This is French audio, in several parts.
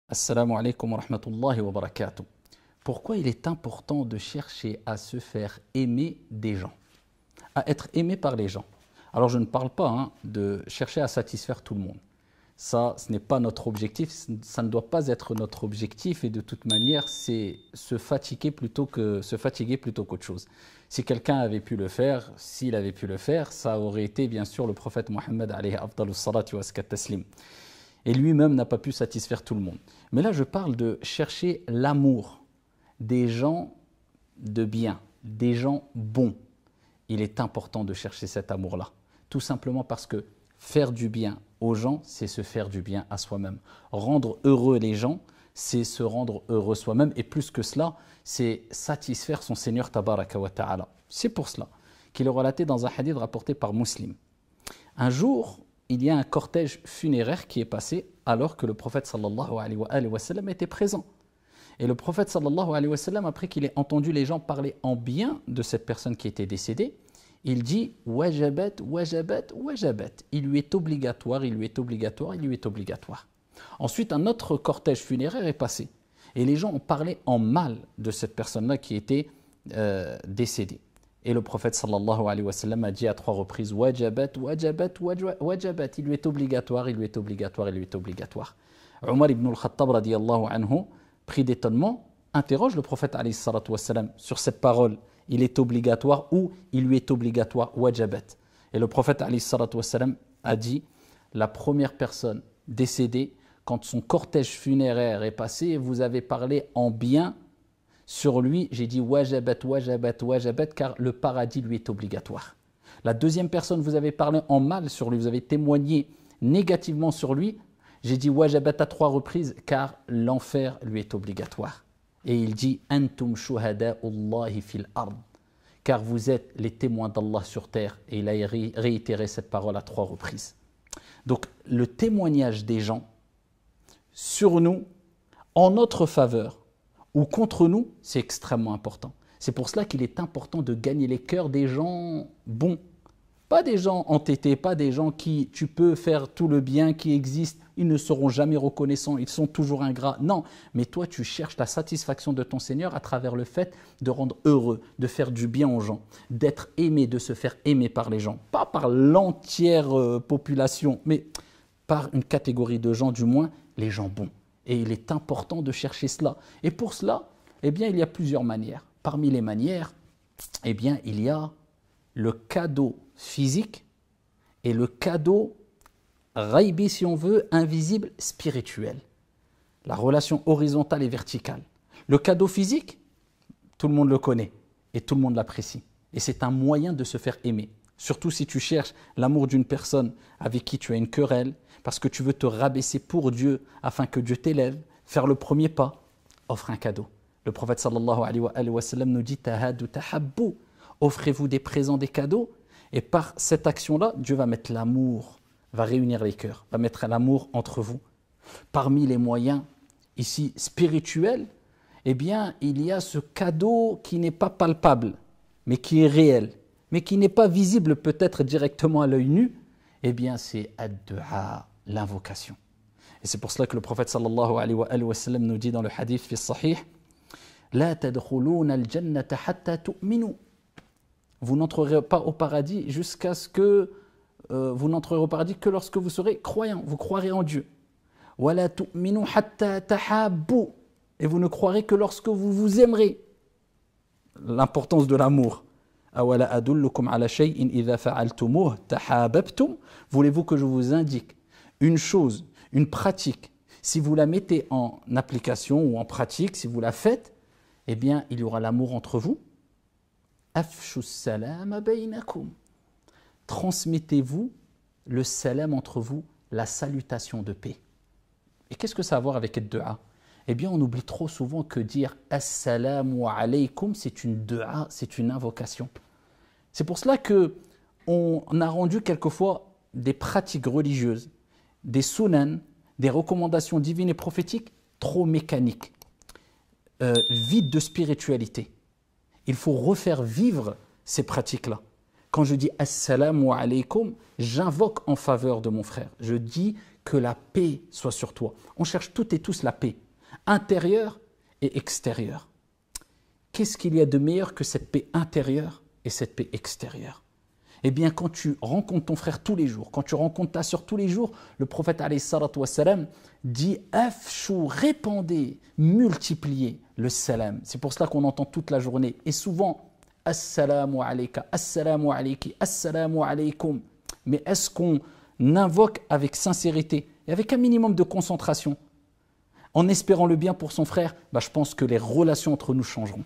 Assalamu alaikum wa rahmatullahi wa barakatuh. Pourquoi il est important de chercher à se faire aimer des gens, à être aimé par les gens? Alors je ne parle pas de chercher à satisfaire tout le monde. Ça, ce n'est pas notre objectif, ça ne doit pas être notre objectif et de toute manière, c'est se fatiguer plutôt qu'autre chose. Si quelqu'un avait pu le faire, s'il avait pu le faire, ça aurait été bien sûr le prophète Mohammed alayhi afdalus salatu wa azka taslim. Et lui-même n'a pas pu satisfaire tout le monde. Mais là, je parle de chercher l'amour des gens de bien, des gens bons. Il est important de chercher cet amour-là. Tout simplement parce que faire du bien aux gens, c'est se faire du bien à soi-même. Rendre heureux les gens, c'est se rendre heureux soi-même. Et plus que cela, c'est satisfaire son Seigneur Tabaraka wa Ta'ala. C'est pour cela qu'il est relaté dans un hadith rapporté par Muslim. Un jour, il y a un cortège funéraire qui est passé alors que le prophète sallallahu alayhi wa sallam était présent. Et le prophète sallallahu alayhi wa sallam, après qu'il ait entendu les gens parler en bien de cette personne qui était décédée, il dit « Wajabat, wajabat, wajabat ». Il lui est obligatoire, il lui est obligatoire, il lui est obligatoire. Ensuite, un autre cortège funéraire est passé. Et les gens ont parlé en mal de cette personne-là qui était décédée. Et le prophète sallallahu alayhi wa sallam a dit à 3 reprises « Wajabat, wajabat, wajabat ». Il lui est obligatoire, il lui est obligatoire, il lui est obligatoire. Omar ibn al-Khattab radiyallahu anhu, pris d'étonnement, interroge le prophète alayhi salatu wa sallam sur cette parole « Il est obligatoire » ou « Il lui est obligatoire » wajabat. Et le prophète alayhi salatu wa sallam a dit « La première personne décédée, quand son cortège funéraire est passé, vous avez parlé en bien sur lui, j'ai dit wajabat, wajabat, wajabat, car le paradis lui est obligatoire. La deuxième personne, vous avez parlé en mal sur lui, vous avez témoigné négativement sur lui, j'ai dit wajabat à 3 reprises, car l'enfer lui est obligatoire. Et il dit antum shuhada'ullahi fil ard, car vous êtes les témoins d'Allah sur terre. Et il a réitéré cette parole à 3 reprises. Donc le témoignage des gens sur nous, en notre faveur, ou contre nous, c'est extrêmement important. C'est pour cela qu'il est important de gagner les cœurs des gens bons. Pas des gens entêtés, pas des gens qui, tu peux faire tout le bien qui existe, ils ne seront jamais reconnaissants, ils sont toujours ingrats. Non, mais toi tu cherches la satisfaction de ton Seigneur à travers le fait de rendre heureux, de faire du bien aux gens, d'être aimé, de se faire aimer par les gens. Pas par l'entière population, mais par une catégorie de gens, du moins les gens bons. Et il est important de chercher cela. Et pour cela, eh bien, il y a plusieurs manières. Parmi les manières, eh bien, il y a le cadeau physique et le cadeau ghaibi, si on veut, invisible, spirituel. La relation horizontale et verticale. Le cadeau physique, tout le monde le connaît et tout le monde l'apprécie. Et c'est un moyen de se faire aimer. Surtout si tu cherches l'amour d'une personne avec qui tu as une querelle, parce que tu veux te rabaisser pour Dieu afin que Dieu t'élève, faire le premier pas, offre un cadeau. Le prophète sallallahu alayhi wa sallam nous dit tahadu tahabbu, offrez-vous des présents, des cadeaux, et par cette action-là, Dieu va mettre l'amour, va réunir les cœurs, va mettre l'amour entre vous. Parmi les moyens ici spirituels, eh bien, il y a ce cadeau qui n'est pas palpable, mais qui est réel, mais qui n'est pas visible peut-être directement à l'œil nu, eh bien, c'est ad-du'a, l'invocation. Et c'est pour cela que le prophète sallallahu alayhi wa sallam nous dit dans le hadith fi sahih la tadkhuluna al-jannata hatta tu'minu. Vous n'entrerez pas au paradis jusqu'à ce que vous n'entrerez au paradis que lorsque vous serez croyant, vous croirez en Dieu. Wa la tu'minu hatta tahabbu. Et vous ne croirez que lorsque vous vous aimerez. L'importance de l'amour. Awala adullukum ala shay'in idha fa'altumuh tahabbtum. Voulez-vous que je vous indique une chose, une pratique, si vous la mettez en application ou en pratique, si vous la faites, eh bien, il y aura l'amour entre vous. Afshu salam baynakum. Transmettez-vous le salam entre vous, la salutation de paix. Et qu'est-ce que ça a à voir avec le dua? Eh bien, on oublie trop souvent que dire assalamu alaykum, c'est une dua, c'est une invocation. C'est pour cela qu'on a rendu quelquefois des pratiques religieuses, des sunan, des recommandations divines et prophétiques trop mécaniques, vides de spiritualité. Il faut refaire vivre ces pratiques-là. Quand je dis assalamu alaykum, j'invoque en faveur de mon frère. Je dis que la paix soit sur toi. On cherche toutes et tous la paix, intérieure et extérieure. Qu'est-ce qu'il y a de meilleur que cette paix intérieure et cette paix extérieure? Eh bien, quand tu rencontres ton frère tous les jours, quand tu rencontres ta soeur tous les jours, le prophète alayhi salatu wassalam dit « Afshu, répandez, multipliez le salam ». C'est pour cela qu'on entend toute la journée. Et souvent, « Assalamu alayka, assalamu alayki, assalamu alaykum ». Mais est-ce qu'on invoque avec sincérité et avec un minimum de concentration, en espérant le bien pour son frère? Je pense que les relations entre nous changeront.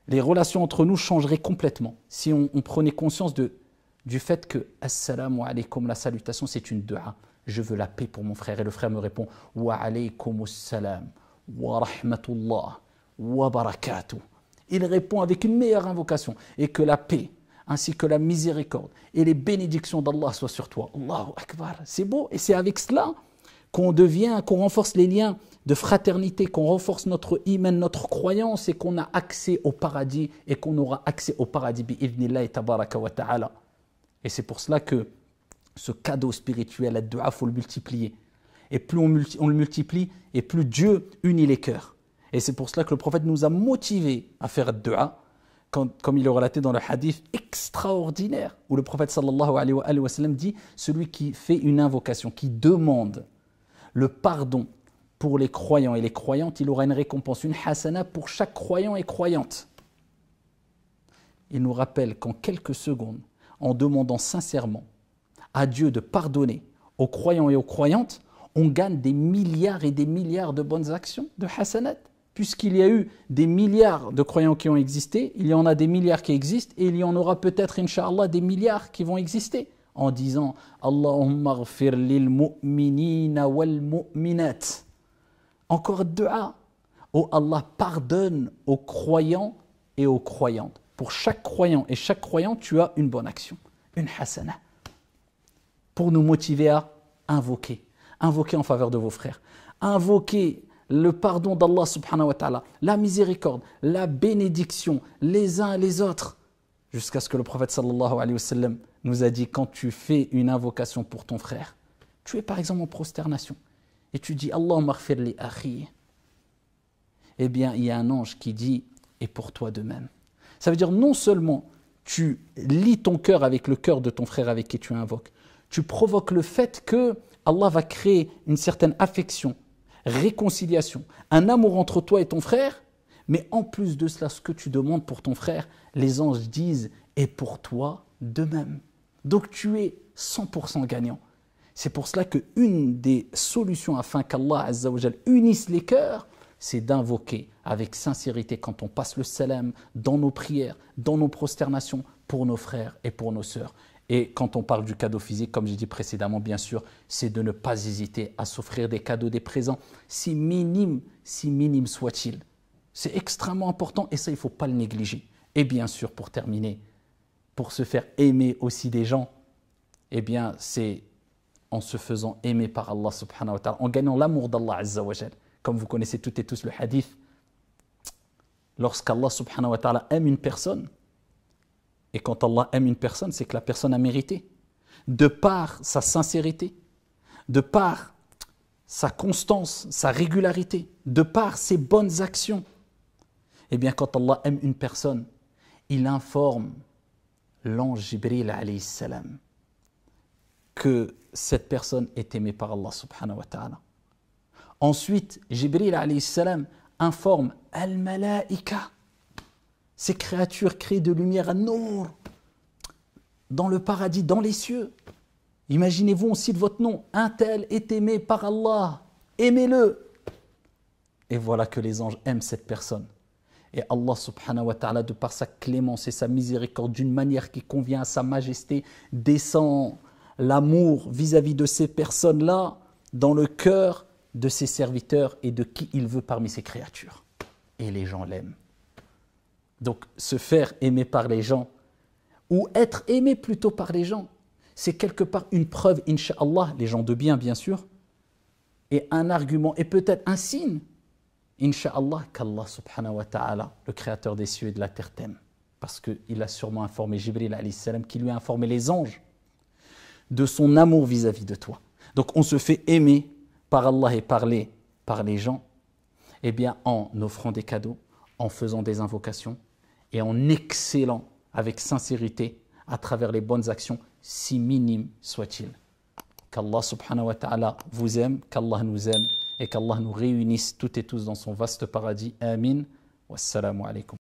Les relations entre nous changeraient complètement si on prenait conscience du fait que « Assalamu alaykum », la salutation, c'est une dua. Je veux la paix pour mon frère. Et le frère me répond « Wa alaykum assalam, wa rahmatullah, wa barakatuh ». Il répond avec une meilleure invocation. Et que la paix, ainsi que la miséricorde et les bénédictions d'Allah soient sur toi. Allahu Akbar. C'est beau. Et c'est avec cela qu'on renforce les liens de fraternité, qu'on renforce notre iman, notre croyance et qu'on a accès au paradis et qu'on aura accès au paradis bi'idhnillahi tabaraka wa ta'ala. Et c'est pour cela que ce cadeau spirituel, la dua, il faut le multiplier. Et plus on le multiplie, et plus Dieu unit les cœurs. Et c'est pour cela que le prophète nous a motivés à faire dua, comme il est relaté dans le hadith extraordinaire, où le prophète sallallahu alayhi wa sallam dit « Celui qui fait une invocation, qui demande le pardon pour les croyants et les croyantes, il aura une récompense, une hasana pour chaque croyant et croyante. » Il nous rappelle qu'en quelques secondes, en demandant sincèrement à Dieu de pardonner aux croyants et aux croyantes, on gagne des milliards et des milliards de bonnes actions, de hasanat. Puisqu'il y a eu des milliards de croyants qui ont existé, il y en a des milliards qui existent et il y en aura peut-être, Inch'Allah, des milliards qui vont exister en disant « Allahumma ghfir lil mu'minina wal mu'minat ». Encore dua. Oh Allah, pardonne aux croyants et aux croyantes. Pour chaque croyant et chaque croyante, tu as une bonne action, une hasana. Pour nous motiver à invoquer en faveur de vos frères. Invoquer le pardon d'Allah subhanahu wa ta'ala, la miséricorde, la bénédiction, les uns et les autres. Jusqu'à ce que le prophète sallallahu alayhi wa sallam nous a dit, quand tu fais une invocation pour ton frère, tu es par exemple en prosternation, et tu dis Allahumma ghfir li akhi. Eh bien, il y a un ange qui dit, et pour toi de même. Ça veut dire non seulement tu lis ton cœur avec le cœur de ton frère avec qui tu invoques, tu provoques le fait que Allah va créer une certaine affection, réconciliation, un amour entre toi et ton frère, mais en plus de cela, ce que tu demandes pour ton frère, les anges disent « et pour toi de même ». Donc tu es 100% gagnant. C'est pour cela qu'une des solutions afin qu'Allah Azza wa Jal unisse les cœurs, c'est d'invoquer avec sincérité quand on passe le salam dans nos prières, dans nos prosternations pour nos frères et pour nos sœurs. Et quand on parle du cadeau physique, comme j'ai dit précédemment, bien sûr, c'est de ne pas hésiter à s'offrir des cadeaux, des présents, si minimes soient-ils. C'est extrêmement important et ça, il ne faut pas le négliger. Et bien sûr, pour terminer, pour se faire aimer aussi des gens, eh bien, c'est en se faisant aimer par Allah subhanahu wa ta'ala, en gagnant l'amour d'Allah Azza wa Jal. Comme vous connaissez toutes et tous le hadith, lorsqu'Allah subhanahu wa ta'ala aime une personne, et quand Allah aime une personne, c'est que la personne a mérité. De par sa sincérité, de par sa constance, sa régularité, de par ses bonnes actions. Eh bien, quand Allah aime une personne, il informe l'ange Jibril alayhi salam que cette personne est aimée par Allah subhanahu wa ta'ala. Ensuite, Jibril alayhi salam informe al-malaika, ces créatures créées de lumière à Nour, dans le paradis, dans les cieux. Imaginez-vous, on cite votre nom, un tel est aimé par Allah, aimez-le. Et voilà que les anges aiment cette personne. Et Allah subhanahu wa ta'ala, de par sa clémence et sa miséricorde, d'une manière qui convient à sa majesté, descend l'amour vis-à-vis de ces personnes-là dans le cœur de ses serviteurs et de qui il veut parmi ses créatures. Et les gens l'aiment. Donc, se faire aimer par les gens, ou être aimé plutôt par les gens, c'est quelque part une preuve, incha'Allah, les gens de bien, bien sûr, et un argument, et peut-être un signe, incha'Allah, qu'Allah subhanahu wa ta'ala, le créateur des cieux et de la terre, t'aime. Parce qu'il a sûrement informé Jibril alayhi salam, qui lui a informé les anges de son amour vis-à-vis de toi, Donc on se fait aimer par Allah et par les gens, eh bien en offrant des cadeaux, en faisant des invocations et en excellant avec sincérité à travers les bonnes actions, si minimes soient-ils. Qu'Allah subhanahu wa ta'ala vous aime, qu'Allah nous aime et qu'Allah nous réunisse toutes et tous dans son vaste paradis. Amin. Wassalamu alaikum.